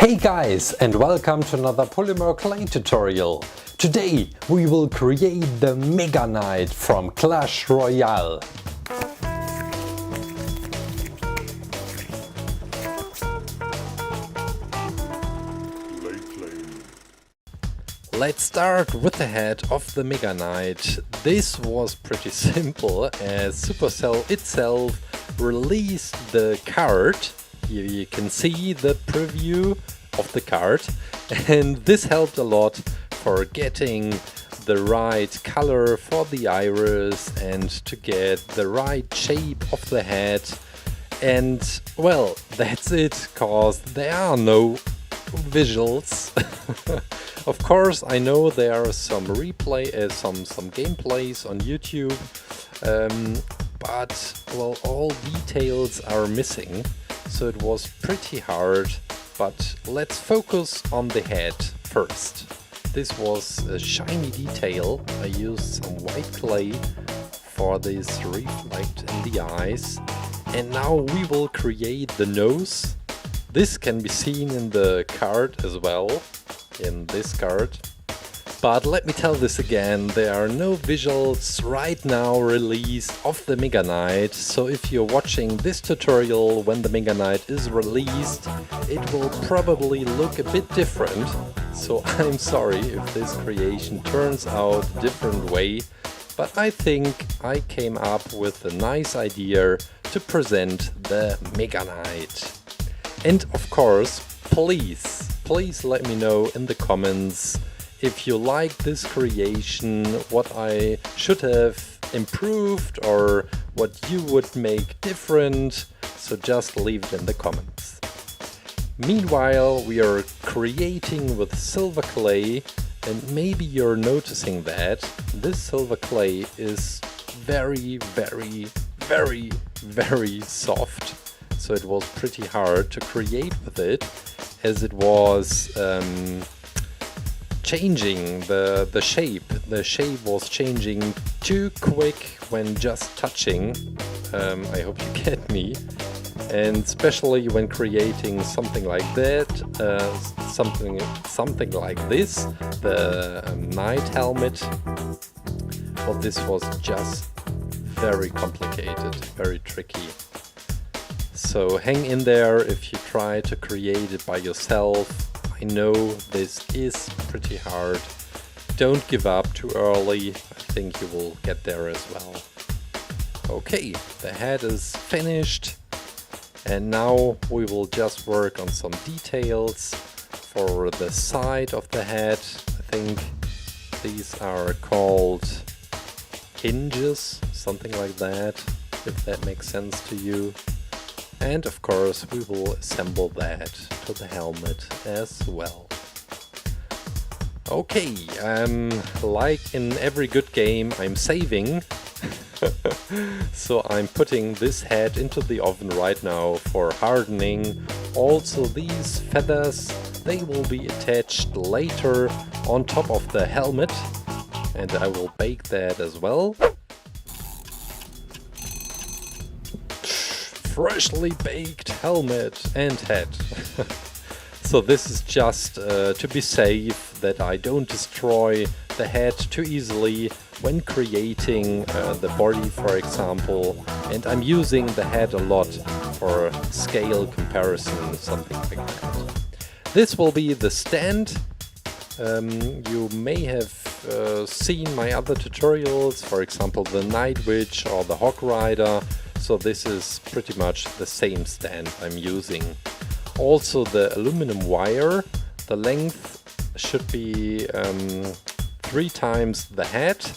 Hey guys, and welcome to another polymer clay tutorial. Today we will create the Mega Knight from Clash Royale. Let's start with the head of the Mega Knight. This was pretty simple as Supercell itself released the card. Here you can see the preview of the card, and this helped a lot for getting the right color for the iris and to get the right shape of the head. And well, that's it, cause there are no visuals. Of course, I know there are some some gameplays on YouTube, but well, all details are missing, so it was pretty hard. But let's focus on the head first. This was a shiny detail. I used some white clay for this reflect in the eyes, and now we will create the nose. This can be seen in the card as well, in this card. But let me tell this again, there are no visuals right now released of the Mega Knight, so if you're watching this tutorial when the Mega Knight is released, it will probably look a bit different. So I'm sorry if this creation turns out a different way, but I think I came up with a nice idea to present the Mega Knight. And of course, please let me know in the comments if you like this creation, what I should have improved or what you would make different, so just leave it in the comments. Meanwhile, we are creating with silver clay, and maybe you're noticing that this silver clay is very soft. So it was pretty hard to create with it, as it was changing the shape. The shape was changing too quick when just touching. I hope you get me. And especially when creating something like that, something like this, the knight helmet. Well, this was just very complicated, very tricky. So hang in there if you try to create it by yourself. I know this is pretty hard. Don't give up too early. I think you will get there as well. Okay, the head is finished. And now we will just work on some details for the side of the head. I think these are called hinges, something like that, if that makes sense to you. And of course we will assemble that to the helmet as well. Okay, like in every good game, I'm saving. So I'm putting this head into the oven right now for hardening. Also these feathers, they will be attached later on top of the helmet, and I will bake that as well. Freshly baked helmet and head. So this is just to be safe, that I don't destroy the head too easily when creating the body, for example. And I'm using the head a lot for scale comparison, something like that. This will be the stand. You may have seen my other tutorials, for example the Night Witch or the Hog Rider. So this is pretty much the same stand I'm using. Also the aluminum wire, the length should be 3 times the head,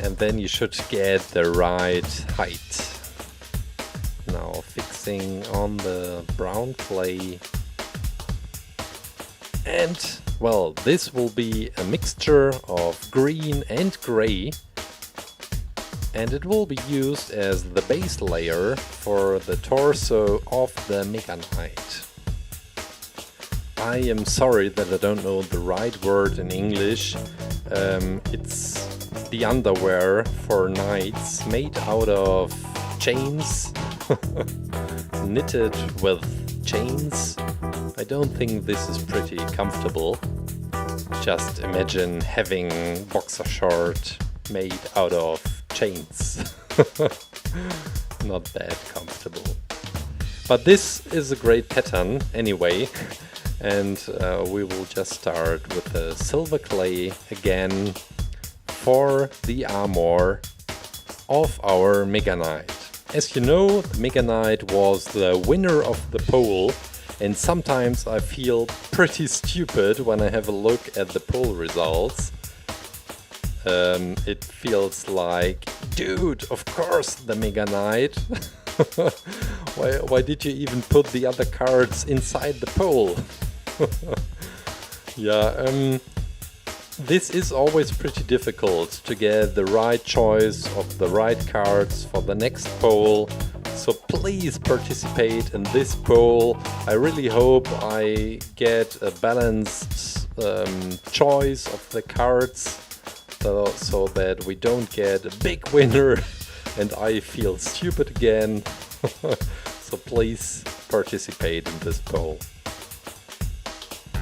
and then you should get the right height. Now fixing on the brown clay. And well, this will be a mixture of green and gray. And it will be used as the base layer for the torso of the Mega Knight. I am sorry that I don't know the right word in English. It's the underwear for knights made out of chains, knitted with chains. I don't think this is pretty comfortable. Just imagine having boxer short made out of chains. Not that comfortable. But this is a great pattern anyway, and we will just start with the silver clay again for the armor of our Mega Knight. As you know, the Mega Knight was the winner of the poll, and sometimes I feel pretty stupid when I have a look at the poll results. It feels like, dude, of course the Mega Knight. Why did you even put the other cards inside the poll? Yeah, this is always pretty difficult to get the right choice of the right cards for the next poll. So please participate in this poll. I really hope I get a balanced choice of the cards, so that we don't get a big winner and I feel stupid again. So please participate in this poll.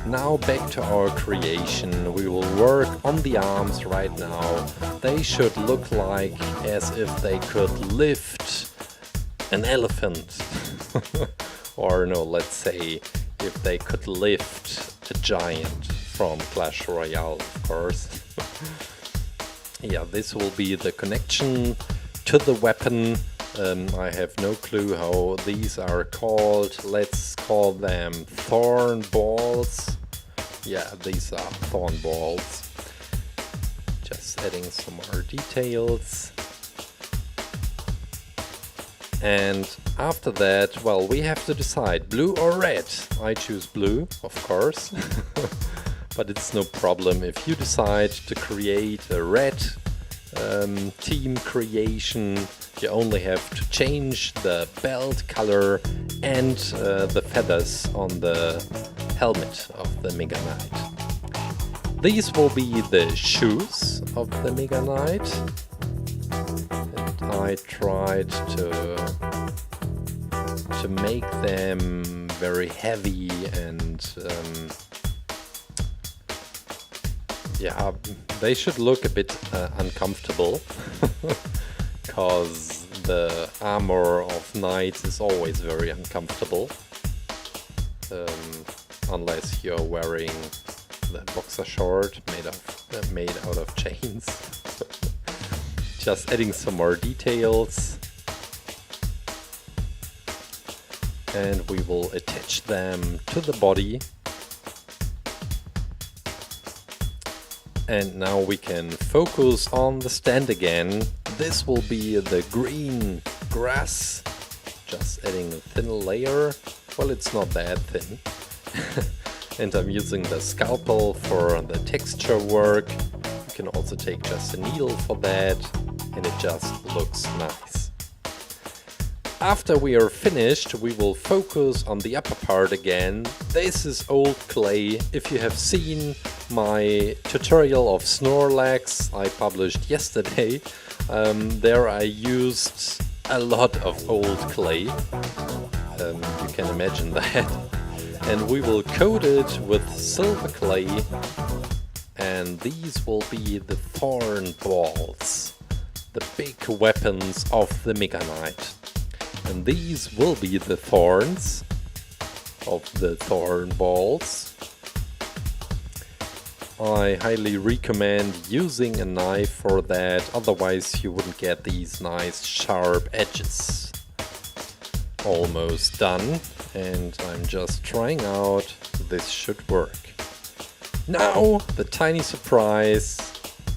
Now back to our creation. We will work on the arms right now. They should look like as if they could lift an elephant. Or no, let's say if they could lift a giant from Clash Royale, of course. Yeah, this will be the connection to the weapon. I have no clue how these are called. Let's call them thorn balls. Yeah, these are thorn balls. Just adding some more details. And after that, well, we have to decide blue or red. I choose blue, of course. But it's no problem if you decide to create a red team creation. You only have to change the belt color and the feathers on the helmet of the Mega Knight. These will be the shoes of the Mega Knight. And I tried to make them very heavy and yeah, they should look a bit uncomfortable. Because the armor of knights is always very uncomfortable, unless you're wearing the boxer short made out of chains. Just adding some more details, and we will attach them to the body. And now we can focus on the stand again. This will be the green grass. Just adding a thin layer. Well, it's not that thin. And I'm using the scalpel for the texture work. You can also take just a needle for that, and it just looks nice. After we are finished, we will focus on the upper part again. This is old clay. If you have seen my tutorial of Snorlax I published yesterday, there I used a lot of old clay. You can imagine that. And we will coat it with silver clay, and these will be the thorn balls, the big weapons of the Mega Knight. And these will be the thorns of the thorn balls. I highly recommend using a knife for that, otherwise you wouldn't get these nice sharp edges. Almost done, and I'm just trying out. This should work. Now the tiny surprise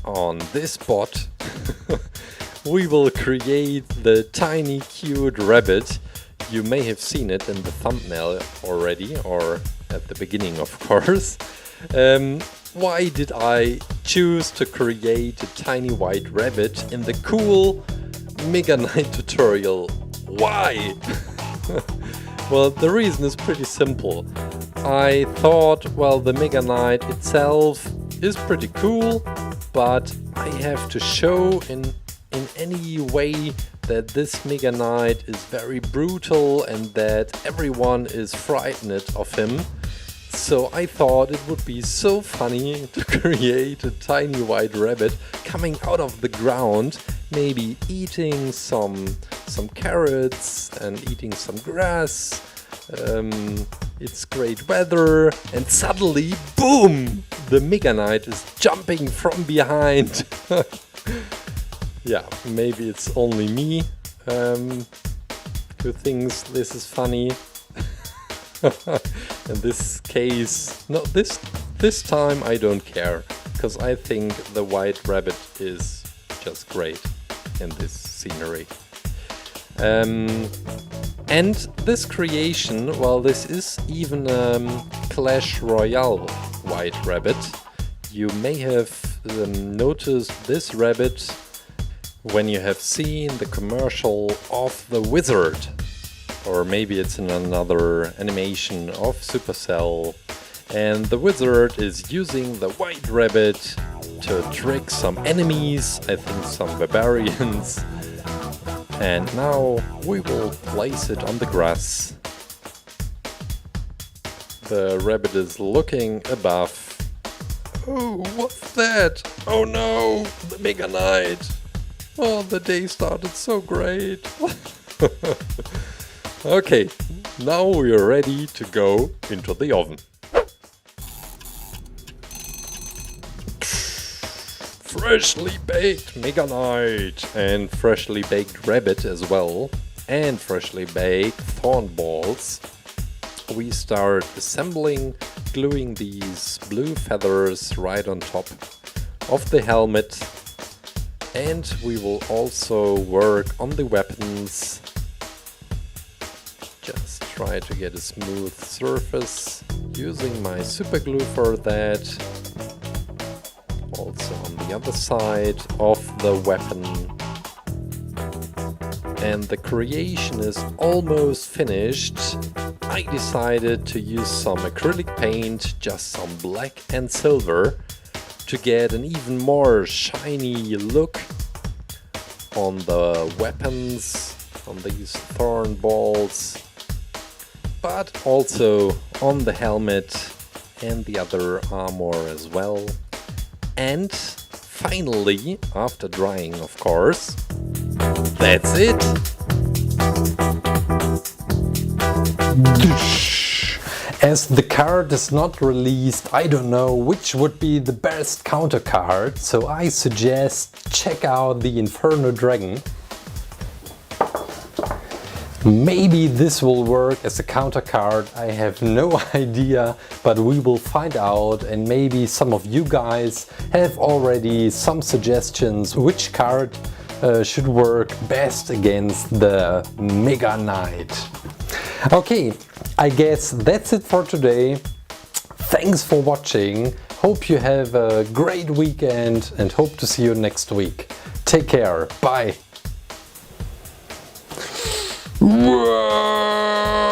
on this spot. We will create the tiny cute rabbit. You may have seen it in the thumbnail already, or at the beginning, of course. Why did I choose to create a tiny white rabbit in the cool Mega Knight tutorial? Why? Well, the reason is pretty simple. I thought, well, the Mega Knight itself is pretty cool, but I have to show in any way that this Mega Knight is very brutal and that everyone is frightened of him. So I thought it would be so funny to create a tiny white rabbit coming out of the ground, maybe eating some carrots and eating some grass. It's great weather, and suddenly, boom! The Mega Knight is jumping from behind. Yeah, maybe it's only me who thinks this is funny. In this case, no, this time I don't care, because I think the white rabbit is just great in this scenery. And this creation, well, this is even Clash Royale white rabbit. You may have noticed this rabbit when you have seen the commercial of the Wizard, or maybe it's in another animation of Supercell, and the Wizard is using the white rabbit to trick some enemies, I think some barbarians. And now we will place it on the grass. The rabbit is looking above. Oh, what's that? Oh no, the Mega Knight! Oh, the day started so great. Okay, now we are ready to go into the oven. Freshly baked Mega Knight and freshly baked rabbit as well, and freshly baked thorn balls. We start assembling, gluing these blue feathers right on top of the helmet, and we will also work on the weapons. Just try to get a smooth surface using my super glue for that. Also on the other side of the weapon. And the creation is almost finished. I decided to use some acrylic paint, just some black and silver, to get an even more shiny look on the weapons, on these thorn balls, but also on the helmet and the other armor as well. And finally, after drying, of course, that's it! As the card is not released, I don't know which would be the best counter card, so I suggest check out the Inferno Dragon. Maybe this will work as a counter card, I have no idea, but we will find out, and maybe some of you guys have already some suggestions which card should work best against the Mega Knight. Okay, I guess that's it for today. Thanks for watching, hope you have a great weekend and hope to see you next week. Take care, bye! Whoa!